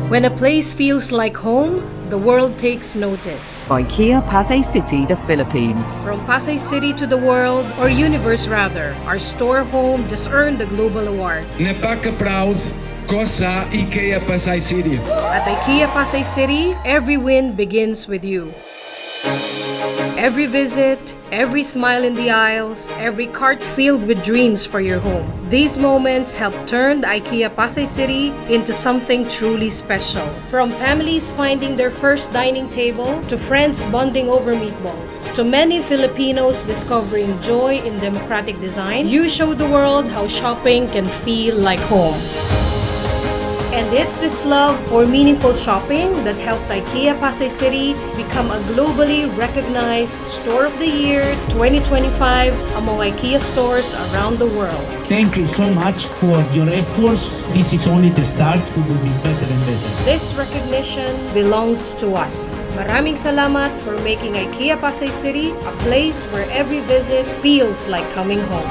When a place feels like home, the world takes notice. IKEA Pasay City, the Philippines. From Pasay City to the world, or universe rather, our store home just earned the global award. Napaka-proud ko sa IKEA Pasay City. At IKEA Pasay City, every win begins with you. Every visit, every smile in the aisles, every cart filled with dreams for your home. These moments help turn the IKEA Pasay City into something truly special. From families finding their first dining table, to friends bonding over meatballs, to many Filipinos discovering joy in democratic design, you show the world how shopping can feel like home. And it's this love for meaningful shopping that helped IKEA Pasay City become a globally recognized Store of the Year 2025 among IKEA stores around the world. Thank you so much for your efforts. This is only the start. We will be better and better. This recognition belongs to us. Maraming salamat for making IKEA Pasay City a place where every visit feels like coming home.